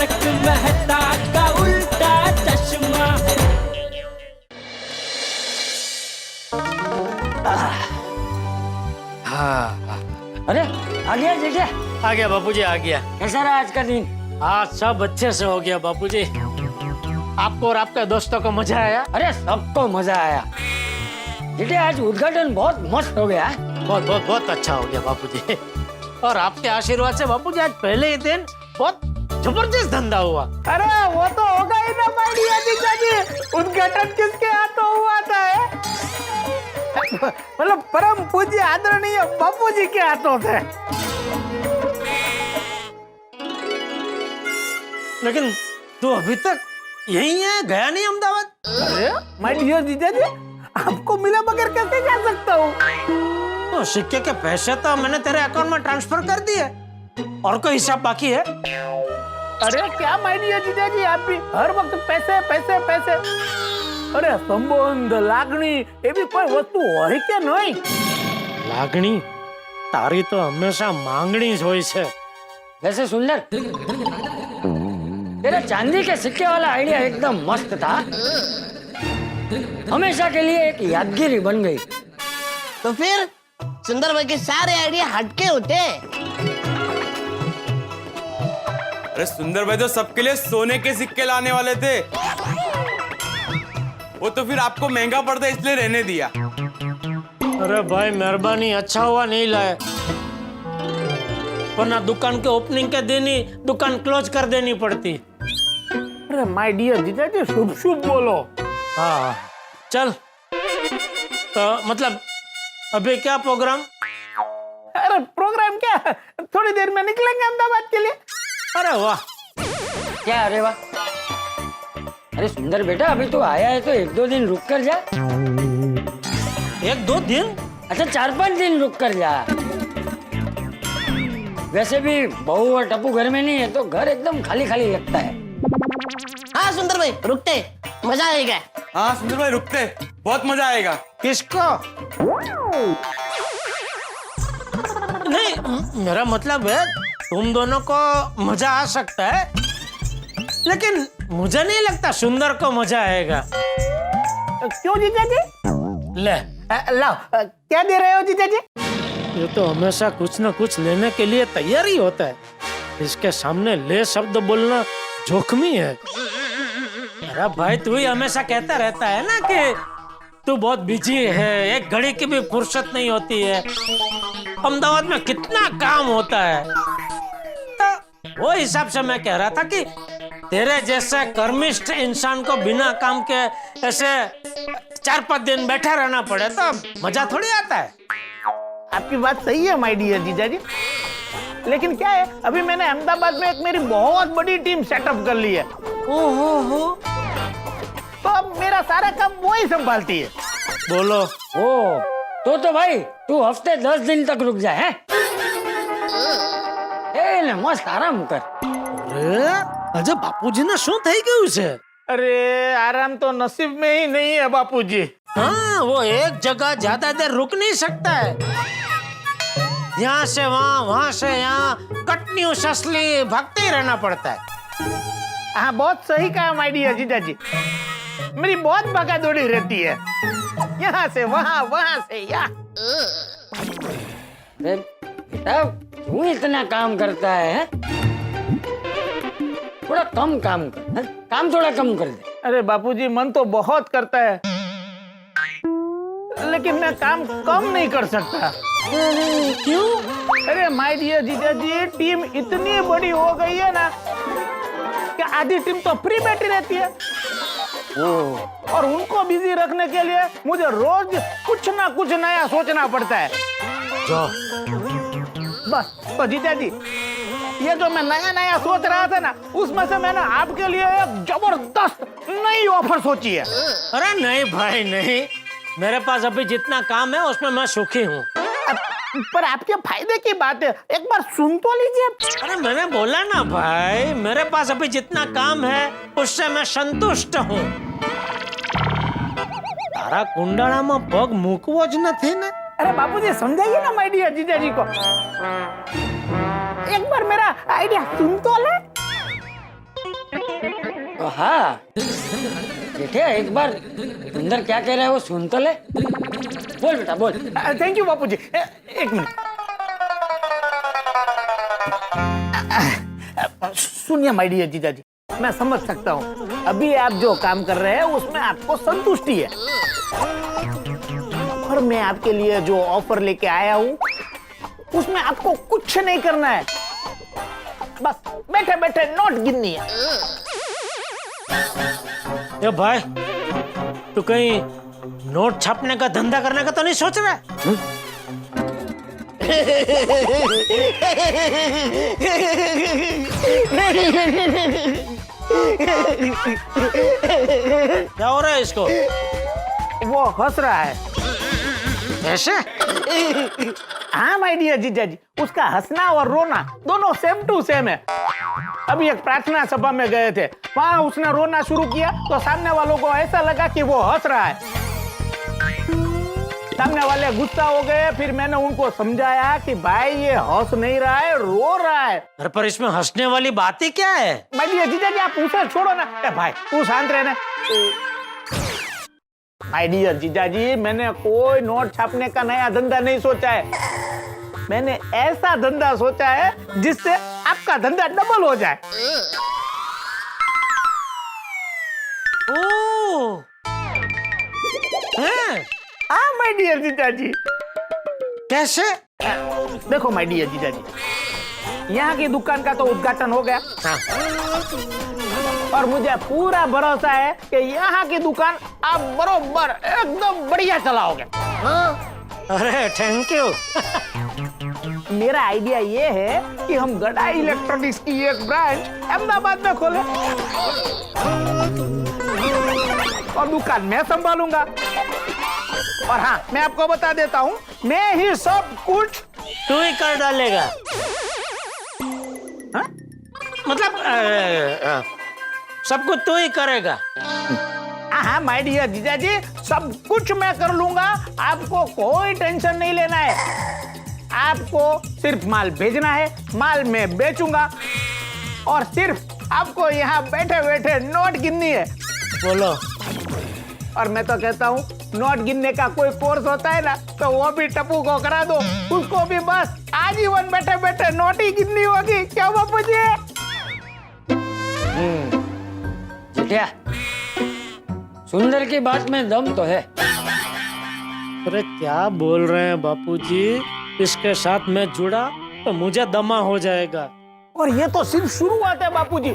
तारक मेहता का उल्टा चश्मा। हाँ, अरे आ गया जीजा? आ गया बापूजी, आ गया। कैसा रहा आज का दिन? आज सब अच्छे से हो गया बापूजी। आपको और आपके दोस्तों को मजा आया? अरे सबको मजा आया। जीजा आज उद्घाटन बहुत मस्त हो गया। बहुत बहुत बहुत अच्छा हो गया बापूजी। और आपके आशीर्वाद से बापूजी आज पहले ही दिन बहुत जबरदस्त धंधा हुआ। अरे वो तो होगा ही ना माइडिया जीजा जी, उद्घाटन किसके हाथों हुआ था? मतलब परम पूज्य आदरणीय बापूजी के हाथों थे। लेकिन तू अभी तक यही है, गया नहीं अहमदाबाद? अरे माइडिया जीजा जी, आपको मिला बगैर कैसे जा सकता हूँ? तो सिक्के के पैसे तो मैंने तेरे अकाउंट में ट्रांसफर कर दिए, और कोई हिसाब बाकी है? अरे क्या माइडिया जीजा जी, आप भी हर वक्त पैसे पैसे पैसे। अरे संबंध लागणी एवी कोई वस्तु હોય કે નહીં? લાગણી તારી તો હંમેશા માંગણી જ હોય છે। वैसे सुंदर, तेरा चांदी के सिक्के वाला आइडिया एकदम मस्त था। हमेशा के लिए एक यादगिरी बन गई। तो फिर सुंदर भाई के सारे आइडिया हटके होते। अरे सुंदर भाई तो सबके लिए सोने के सिक्के लाने वाले थे, वो तो फिर आपको महंगा पड़ता इसलिए रहने दिया। अरे भाई मेहरबानी, अच्छा हुआ नहीं लाए, वरना दुकान के ओपनिंग के दिन ही दुकान क्लोज कर देनी पड़ती। अरे माय डियर जीजा जी, शुभ शुभ बोलो। हाँ चल, तो मतलब अभी क्या प्रोग्राम? अरे प्रोग्राम क्या, थोड़ी देर में निकलेंगे अहमदाबाद के लिए। अरे वाह, क्या? अरे वाह। अरे सुंदर बेटा, अभी तो आया है तो एक दो दिन रुक कर जा। एक दो दिन? अच्छा 4-5 दिन रुक कर जा। वैसे भी बहू और टप्पू घर में नहीं है तो घर एकदम खाली खाली लगता है। हाँ सुंदर भाई रुकते, मजा आएगा। हाँ सुंदर भाई रुकते, बहुत मजा आएगा। किसको? नहीं, मेरा मतलब है तुम दोनों को मजा आ सकता है, लेकिन मुझे नहीं लगता सुंदर को मजा आएगा। क्यों जीजा जी? ले, लाओ, क्या दे रहे हो जीजा जी? ये तो हमेशा कुछ न कुछ लेने के लिए तैयार ही होता है, इसके सामने ले शब्द बोलना जोखमी है। अरे भाई तू ही हमेशा कहता रहता है ना कि तू बहुत बिजी है, एक घड़ी की भी फुर्सत नहीं होती है, अहमदाबाद में कितना काम होता है। तो वो हिसाब से मैं कह रहा था कि तेरे जैसे कर्मिष्ठ इंसान को बिना काम के ऐसे 4-5 दिन बैठा रहना पड़े तो मजा थोड़ी आता है। आपकी बात सही है माय डियर जीजा जी, लेकिन क्या है, अभी मैंने अहमदाबाद में एक मेरी बहुत बड़ी टीम सेटअप कर ली है। ओहो, तो अब मेरा सारा काम वो ही संभालती है। बोलो। ओ, तो भाई तू हफ्ते 10 दिन तक रुक जा है। ए मस्त आराम कर। अरे अजय बापूजी ने શું થઈ ગયું છે? अरे आराम तो नसीब में ही नहीं है बापूजी। हाँ, वो एक जगह ज्यादा देर रुक नहीं सकता है, यहाँ से वहाँ, वहाँ से यहाँ कटनियों ससली भागते ही रहना पड़ता है। हाँ बहुत सही कहा माय डियर जीजा जी, मेरी बहुत भागा दौड़ी रहती है, यहाँ से वहाँ, वहाँ से यहाँ। बेटा तू इतना काम करता है, थोड़ा कम काम कर है? काम थोड़ा कम कर दे। अरे बापूजी मन तो बहुत करता है, लेकिन मैं काम कम नहीं कर सकता। क्यों? अरे माय डियर जीजा जी, टीम इतनी बड़ी हो गई है ना कि आधी टीम तो फ्री बैठी रहती है, और उनको बिजी रखने के लिए मुझे रोज कुछ ना कुछ नया सोचना पड़ता है। जो बस तो जीजा जी, ये जो मैं नया नया सोच रहा था ना, उसमें से मैंने आपके लिए एक जबरदस्त नई ऑफर सोची है। अरे नहीं भाई नहीं, मेरे पास अभी जितना काम है उसमें मैं सुखी हूँ। पर आपके फायदे की बात है, एक बार सुन तो लीजिए। अरे मैंने बोला ना भाई, मेरे पास अभी जितना काम है उससे मैं संतुष्ट हूँ। तारा कुंडाला में पग मूकवो ज નથી ને? अरे बापूजी समझाइए ना माय डियर जीजा जी को, एक बार मेरा आइडिया सुन तो ले। हाँ बेटे, एक बार सुंदर क्या कह रहा है वो सुन तो ले। बोल बेटा बोल। थैंक यू बापूजी। एक मिनट सुनिए माय डियर जीजाजी, मैं समझ सकता हूँ अभी आप जो काम कर रहे हैं उसमें आपको संतुष्टि है, और मैं आपके लिए जो ऑफर लेके आया हूँ उसमें आपको कुछ नहीं करना है, बस बैठे बैठे नोट गिननी है। ये भाई तू कहीं नोट छापने का धंधा करने का तो नहीं सोच रहा है? क्या हो रहा है इसको? वो हंस रहा है। ऐसे? हाँ माय डियर जीजा जी, उसका हंसना और रोना दोनों सेम टू सेम है। अभी एक प्रार्थना सभा में गए थे, वहां उसने रोना शुरू किया तो सामने वालों को ऐसा लगा कि वो हंस रहा है। सामने वाले गुस्सा हो गए, फिर मैंने उनको समझाया कि भाई ये हंस नहीं रहा है, रो रहा है। अरे पर इसमें हंसने वाली बात ही क्या है? माय डियर जीजा जी, आप उसे छोड़ो ना। ए भाई तू शांत रहना। माय डियर जीजा जी, मैंने कोई नोट छापने का नया धंधा नहीं सोचा है, मैंने ऐसा धंधा सोचा है जिससे आपका धंधा डबल हो जाए। ओह, हैं? हाँ माय डियर जीजा जी। कैसे? देखो माय डियर जीजा जी, यहाँ की दुकान का तो उद्घाटन हो गया। हाँ। और मुझे पूरा भरोसा है कि यहाँ की दुकान आप बरोबर एकदम बढ़िया चलाओगे। अरे थैंक यू। मेरा आइडिया ये है कि हम गड़ा इलेक्ट्रॉनिक्स की एक ब्रांच अहमदाबाद में खोले और दुकान मैं संभालूंगा। और हाँ, मैं आपको बता देता हूँ, मैं ही सब कुछ तू ही कर डालेगा। हाँ? मतलब सब कुछ तू ही करेगा। हाँ माय डियर जीजा जी, सब कुछ मैं कर लूंगा, आपको कोई टेंशन नहीं लेना है। आपको सिर्फ माल भेजना है, माल मैं बेचूंगा, और सिर्फ आपको यहाँ बैठे बैठे नोट गिननी है। बोलो। और मैं तो कहता हूँ नोट गिनने का कोई कोर्स होता है ना, तो वो भी टप्पू को करा दो, उसको भी बस आजीवन बैठे बैठे नोट ही गिननी होगी। क्या बापू जी? जितिया, सुंदर की बात में दम तो है। अरे क्या बोल रहे हैं बापूजी? इसके साथ मैं जुड़ा तो मुझे दमा हो जाएगा। और ये तो सिर्फ शुरुआत है बापूजी।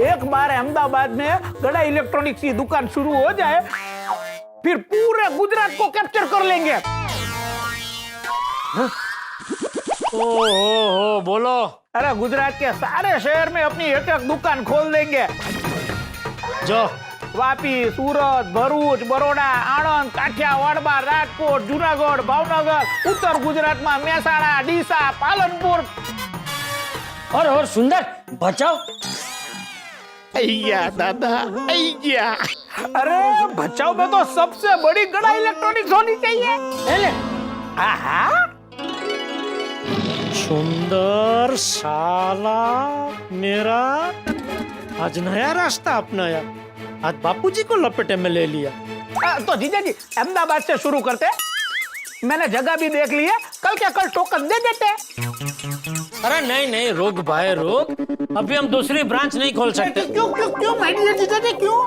एक बार अहमदाबाद में गड़ा इलेक्ट्रॉनिक्स की दुकान शुरू हो जाए, फिर पूरे गुजरात को कैप्चर कर लेंगे। ओ बोलो। अरे गुजरात के सारे शहर में अपनी एक एक दुकान खोल देंगे। जो वापी, सूरत, भरूच, बरोड़ा, आणंद, काठियावाड़, राजकोट, जूनागढ़, भावनगर, उत्तर गुजरात में मेहसाणा, डीसा, पालनपुर। और सुंदर बचाओ। अय्या दादा, अय्या। अरे बचाओ में तो सबसे बड़ी गड़ा इलेक्ट्रॉनिक्स होनी चाहिए। हाँ, सुंदर साला मेरा आज नया रास्ता अपनाया, आज बापूजी को लपेटे में ले लिया। तो जीजा जी अहमदाबाद से शुरू करते, मैंने जगह भी देख ली है, कल क्या कल टोकन दे देते। अरे नहीं रोक भाई रोक, अभी हम दूसरी ब्रांच नहीं खोल सकते। क्यों क्यों क्यों माय डियर जीजा जी, क्यों?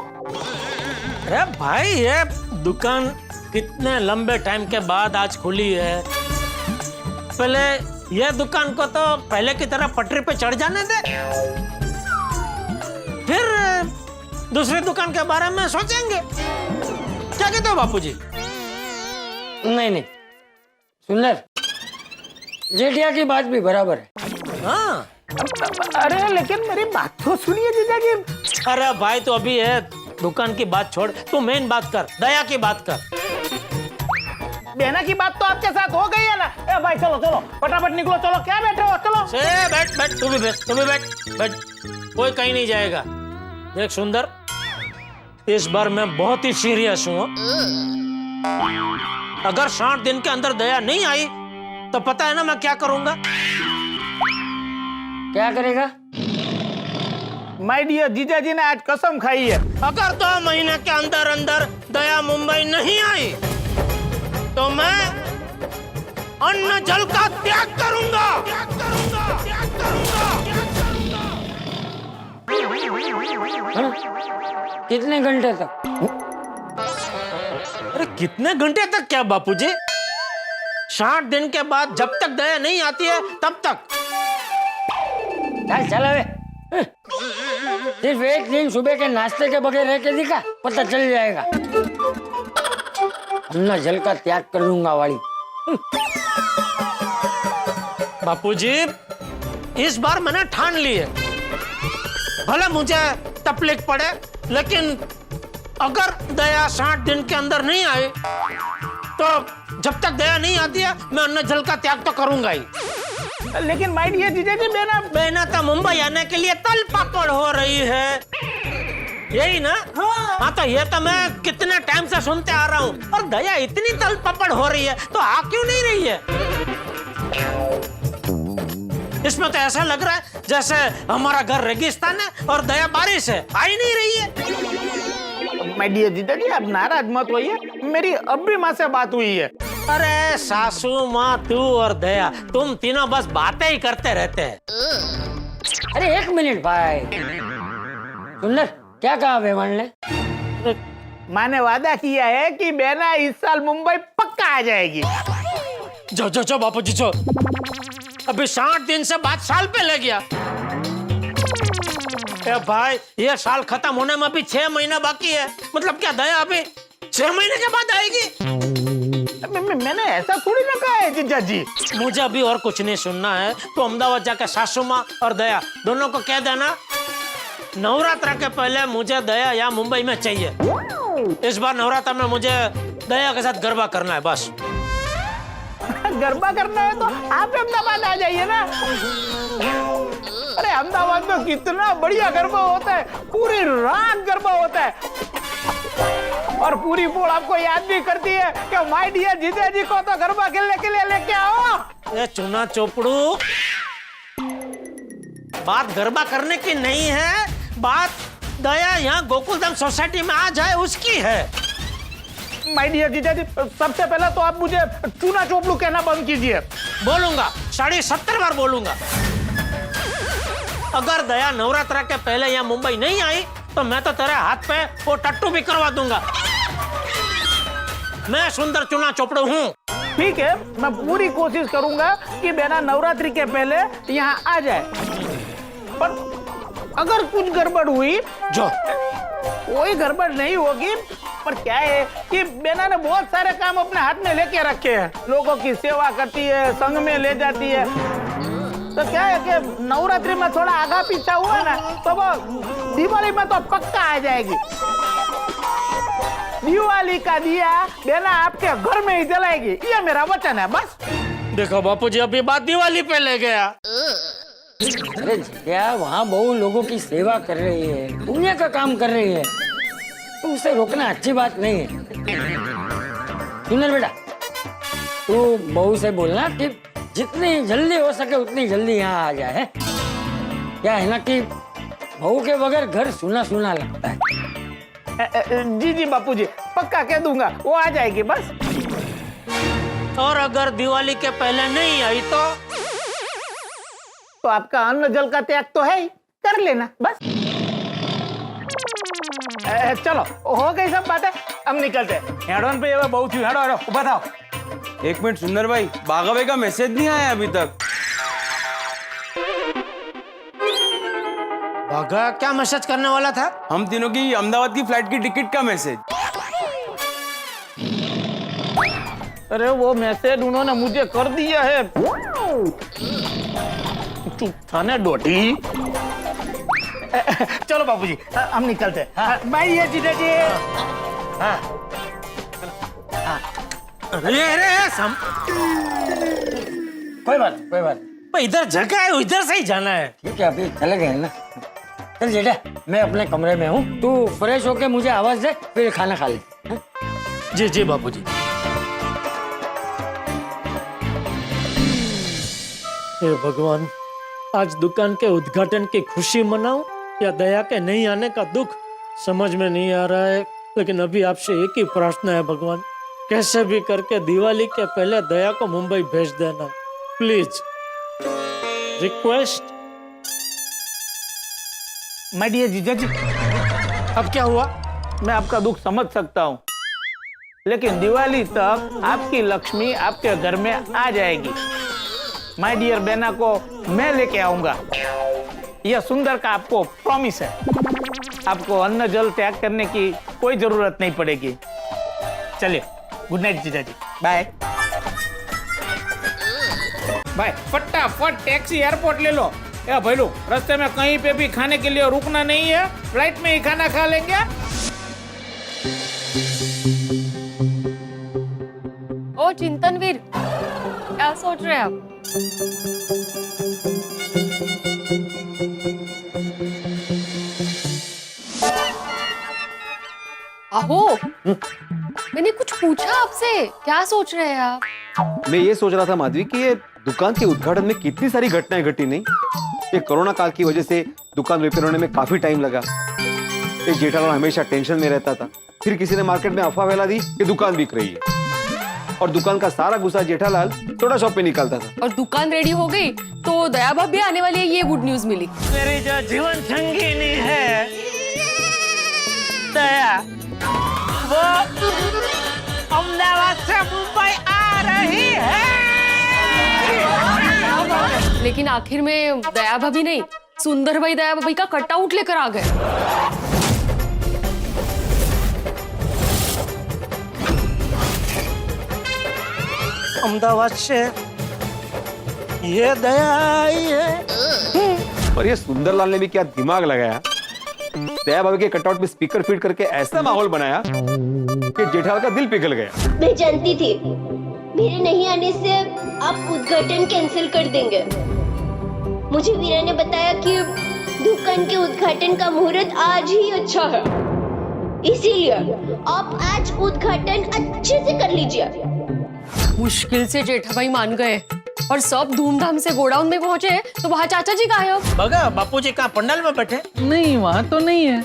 अरे भाई ये दुकान कितने लंबे टाइम के बाद आज खुली है, पहले ये दुकान को तो पहले की तरह पटरी पे चढ़ जाने दे, फिर दूसरी दुकान के बारे में सोचेंगे। क्या कहते हो बापूजी? नहीं सुंदर, जेठिया की बात भी बराबर है। हाँ। अरे लेकिन मेरी बात तो सुनिए जीजा जी। अरे भाई तो अभी है दुकान की बात छोड़, तू मेन बात कर, दया की बात कर। बहना की बात तो आपके साथ हो गई है ना। ए भाई चलो चलो फटाफट निकलो, चलो क्या बैठे हो, चलो। से बैठ तू भी बैठ, कोई कहीं नहीं जाएगा। देख सुंदर, इस बार मैं बहुत ही सीरियस हूँ। अगर 60 दिन के अंदर दया नहीं आई तो पता है ना मैं क्या करूंगा। क्या करेगा? माय डियर जीजा जी ने आज कसम खाई है, अगर 2 महीने के अंदर अंदर दया मुंबई नहीं आई तो मैं अन्न जल का त्याग करूंगा। कितने घंटे तक? अरे कितने घंटे तक क्या बापूजी? 60 दिन के बाद जब तक दया नहीं आती है तब तक। चल चल अबे। सिर्फ एक दिन सुबह के नाश्ते के बगैर रह के दिखा, पता चल जाएगा। अन्ना जल का त्याग कर दूंगा वाली। बापूजी इस बार मैंने ठान ली है, भले मुझे तकलीफ पड़े, लेकिन अगर दया 60 दिन के अंदर नहीं आए तो जब तक दया नहीं आती है मैं अन्न जल का त्याग तो करूंगा ही। लेकिन माय डियर जीजा जी बहना तो मुंबई आने के लिए तल पापड़ हो रही है, यही ना? हाँ तो ये तो मैं कितने टाइम से सुनते आ रहा हूँ, और दया इतनी तल पापड़ हो रही है तो आ क्यों नहीं रही है? इसमें तो ऐसा लग रहा है जैसे हमारा घर रेगिस्तान है और दया बारिश है, आ ही नहीं रही है। माय डियर जीजा जी आप नाराज मत होइए, मेरी अब भी माँ से बात हुई है। अरे सासू माँ, तू और दया, तुम तीनों बस बातें ही करते रहते हैं। अरे 1 मिनट भाई। सुंदर क्या कहा बेमान ने? माँ ने वादा किया है कि बेना इस साल मुंबई पक्का आ जाएगी। जो बापूजी जो, अभी 60 दिन से बात साल पे ले गया। ए भाई ये साल खत्म होने में अभी 6 महीना बाकी है, मतलब क्या दया अभी 6 महीने के बाद आएगी? मैंने ऐसा थोड़ी ना कहा है जीजा जी। मुझे अभी और कुछ नहीं सुनना है, तो अहमदाबाद जाकर सासू माँ और दया दोनों को कह देना नवरात्र के पहले मुझे दया या मुंबई में चाहिए। इस बार नवरात्र में मुझे दया के साथ गरबा करना है बस। गरबा करना है तो आप अहमदाबाद आ जाइए ना। अरे अहमदाबाद में कितना बढ़िया गरबा होता है, पूरी रात गरबा होता है, और पूरी बोल आपको याद भी करती है कि माय डियर जीजा जी को तो गरबा खेलने के लिए लेके आओ। ये चुना चोपड़ू, बात गरबा करने की नहीं है, बात दया यहाँ गोकुलधाम सोसाइटी में आ जाए उसकी है। माय डियर जीजा जी सबसे पहले तो आप मुझे चूना चोपड़ू कहना बंद कीजिए। बोलूंगा 70 बार बोलूंगा। अगर दया नवरात्र के पहले यहाँ मुंबई नहीं आई तो मैं तो तेरे हाथ पे वो टट्टू भी करवा दूंगा। मैं सुंदर चुना चोपड़ू हूँ। ठीक है, मैं पूरी कोशिश करूंगा कि बेना नवरात्रि के पहले यहाँ आ जाए, पर अगर कुछ गड़बड़ हुई, जो कोई गड़बड़ नहीं होगी, पर क्या है कि बेना ने बहुत सारे काम अपने हाथ में लेके रखे हैं, लोगों की सेवा करती है, संग में ले जाती है, तो क्या है कि नवरात्रि में थोड़ा आगा पीछा हुआ ना तो वो दिवाली में तो पक्का आ जाएगी। दिवाली का दिया बेना आपके घर में ही जलाएगी, ये मेरा वचन है बस। देखो बापूजी अभी बात दिवाली पे ले गया। अरे क्या वहाँ बहु लोगों की सेवा कर रही है, पुण्य का काम कर रही है, तो उसे रोकना अच्छी बात नहीं है। सुंदर बेटा तू बहू से बोलना कि जितनी जल्दी हो सके उतनी जल्दी यहाँ आ जाए। क्या है ना कि बहू के बगैर घर सुना सुना लगता है। जी जी बापूजी पक्का कह दूंगा, वो आ जाएगी बस। और अगर दिवाली के पहले नहीं आई तो आपका अन्न जल का त्याग तो है ही, कर लेना बस। चलो हो गई सब बातें, अब निकलते हैं। हेडोन पे ये बहुत हेडो हेडो बताओ। 1 मिनट सुंदर भाई, बाघा भाई का मैसेज नहीं आया अभी तक। भागा क्या मैसेज करने वाला था? हम तीनों की अहमदाबाद की फ्लाइट की टिकट का मैसेज। अरे वो मैसेज उन्होंने मुझे कर दिया है। चुप था ना डोटी। चलो बाबूजी हम निकलते हैं। बाय ये जीजा जी। अरे कोई बात इधर जगह है, इधर से ही जाना है। ठीक है अभी चले गए ना। चल जेठा मैं अपने कमरे में हूँ, तू फ्रेश होके मुझे आवाज दे, फिर खाना खा ले। जी जी बापूजी। हे भगवान, आज दुकान के उद्घाटन की खुशी मनाऊं या दया के नहीं आने का दुख समझ में नहीं आ रहा है। लेकिन अभी आपसे एक ही प्रार्थना है भगवान, कैसे भी करके दिवाली के पहले दया को मुंबई भेज देना प्लीज, रिक्वेस्ट। माय डियर जीजा जी, अब क्या हुआ? मैं आपका दुख समझ सकता हूँ, लेकिन दिवाली तक आपकी लक्ष्मी आपके घर में आ जाएगी। माय डियर बेना को मैं लेके आऊंगा, यह सुंदर का आपको प्रॉमिस है। आपको अन्न जल त्याग करने की कोई जरूरत नहीं पड़ेगी। चलिए, गुड नाइट जीजा जी, बाय बाय। फटाफट टैक्सी एयरपोर्ट ले लो। या भाई लोग, रास्ते में कहीं पे भी खाने के लिए रुकना नहीं है, फ्लाइट में ही खाना खा लेंगे। ओ चिंतनवीर, क्या सोच रहे हैं आप? आहो, मैंने कुछ पूछा आपसे, क्या सोच रहे हैं आप? मैं ये सोच रहा था माधवी कि ये दुकान के उद्घाटन में कितनी सारी घटनाएं घटी नहीं। ये कोरोना काल की वजह से दुकान रिपेयर होने में काफी टाइम लगा। ये जेठालाल हमेशा टेंशन में रहता था। फिर किसी ने मार्केट में अफवाह फैला दी कि दुकान बिक रही है, और दुकान का सारा गुस्सा जेठालाल सोडा शॉप पे निकालता था। और दुकान रेडी हो गई तो दया भाभी आने वाली है, ये गुड न्यूज मिली। मेरी जो जीवन संगिनी है दया, वो अहमदाबाद से मुंबई आ रही है। लेकिन आखिर में दया भाभी नहीं, सुंदर भाई दया भाभी का कटआउट लेकर आ गए। अहमदाबाद से ये दया आई है। और ये सुंदरलाल ने भी क्या दिमाग लगाया, दया भाभी के कटआउट में स्पीकर फिट करके ऐसा माहौल बनाया कि जेठालाल का दिल पिघल गया। मैं जानती थी मेरे नहीं आने से आप उद्घाटन कैंसिल कर देंगे। मुझे वीरा ने बताया कि दुकान के उद्घाटन का मुहूर्त आज ही अच्छा है, इसीलिए आप आज उद्घाटन अच्छे से कर लीजिए। मुश्किल से जेठा भाई मान गए और सब धूमधाम से गोडाउन में पहुंचे, तो वहाँ चाचा जी कहाँ हैं? बगा बापूजी कहाँ पंडाल में बैठे? नहीं, वहाँ तो नहीं है।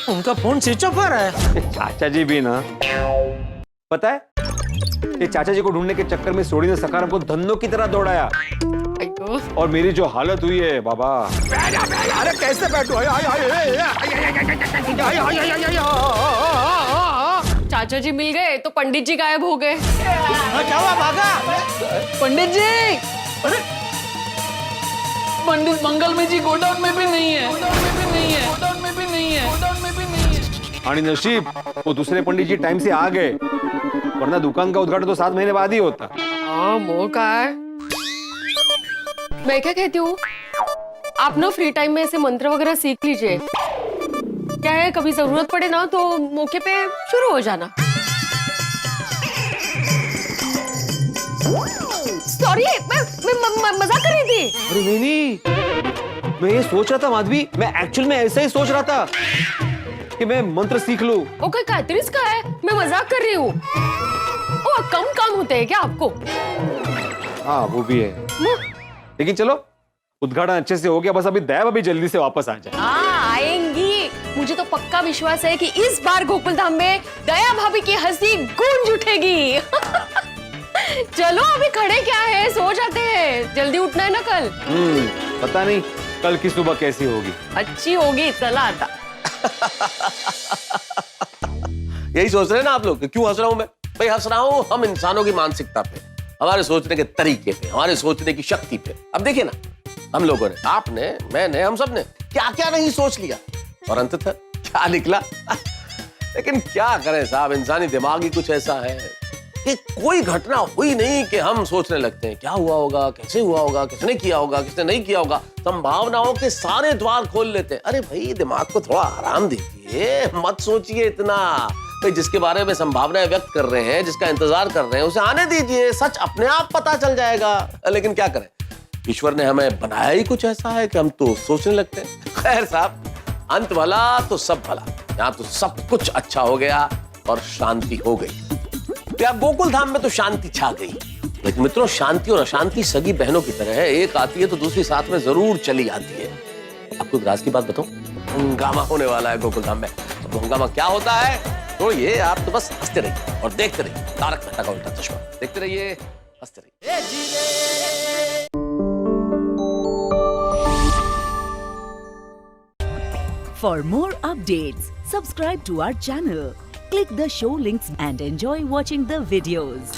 उनका फोन स्विच ऑफ है। चाचा जी भी ना, पता है ये चाचा जी को ढूंढने के चक्कर में सोडी ने सखाराम को धन्नो की तरह दौड़ाया, और मेरी जो हालत हुई है बाबा। अरे कैसे बैठो? चाचा जी मिल गए तो पंडित जी गायब हो गए। क्या हुआ भागा? पंडित जी, पंडित मंगलमय जी गोडाउन में भी नहीं है, गोडाउन में भी नहीं है, गोडाउन में भी नहीं है, गोडाउन में भी नहीं है। आणि नसीब वो दूसरे पंडित जी टाइम से आ गए, वरना दुकान का उद्घाटन तो 7 महीने बाद ही होता। हाँ, मौका है। मैं क्या कहती हूँ, आप ना फ्री टाइम में ऐसे मंत्र वगैरह सीख लीजिए। क्या है, कभी जरूरत पड़े ना तो मौके पे शुरू हो जाना। सॉरी, मैं मजाक कर रही थी। अरे नहीं, मैं ये सोच रहा था माधवी, मैं एक्चुअल में ऐसा ही सोच रहा था कि मैं मंत्र सीख लूं। ओके, कैतरीस का है, मैं मजाक कर रही हूँ। ओ, कम काम होते हैं क्या आपको? हाँ वो भी है, लेकिन चलो उद्घाटन अच्छे से हो गया, बस अभी दया भाभी जल्दी से वापस आ जाए। हाँ, आएंगी। मुझे तो पक्का विश्वास है कि इस बार गोकुल धाम में दया भाभी की हंसी गूंज उठेगी। चलो अभी खड़े क्या है, सो जाते हैं, जल्दी उठना है ना कल। पता नहीं कल की सुबह कैसी होगी। अच्छी होगी, चला आता। यही सोच रहे हैं ना आप लोग, क्यों हंस रहा हूं मैं? भाई हंस रहा हूं हम इंसानों की मानसिकता पे, हमारे सोचने के तरीके पे, हमारे सोचने की शक्ति पे। अब देखिए ना, हम लोगों ने, आपने, मैंने, हम सब ने क्या क्या नहीं सोच लिया, और अंततः क्या निकला। लेकिन क्या करें साहब, इंसानी दिमाग ही कुछ ऐसा है कि कोई घटना हुई नहीं कि हम सोचने लगते हैं क्या हुआ होगा, कैसे हुआ होगा, किसने किया होगा, किसने नहीं किया होगा। संभावनाओं के सारे द्वार खोल लेते हैं। अरे भाई दिमाग को थोड़ा आराम दीजिए, मत सोचिए इतना। भाई जिसके बारे में संभावनाएं व्यक्त कर रहे हैं, जिसका इंतजार कर रहे हैं, उसे आने दीजिए, सच अपने आप पता चल जाएगा। लेकिन क्या करें, ईश्वर ने हमें बनाया ही कुछ ऐसा है कि हम तो सोचने लगते हैं। खैर साहब, अंत भला तो सब भला, यहाँ तो सब कुछ अच्छा हो गया और शांति हो गई। क्या गोकुल धाम में तो शांति छा गई, लेकिन मित्रों शांति और अशांति सगी बहनों की तरह है, एक आती है तो दूसरी साथ में जरूर चली आती है। आपको एक राज की बात बताऊं, हंगामा होने वाला है गोकुलधाम में। अब वो हंगामा क्या होता है तो ये आप तो बस हंसते रहिए और देखते रहिए तारक मेहता का उल्टा चश्मा। देखते रहिए, हंसते रहिए। For more updates, subscribe to our channel, click the show links and enjoy watching the videos.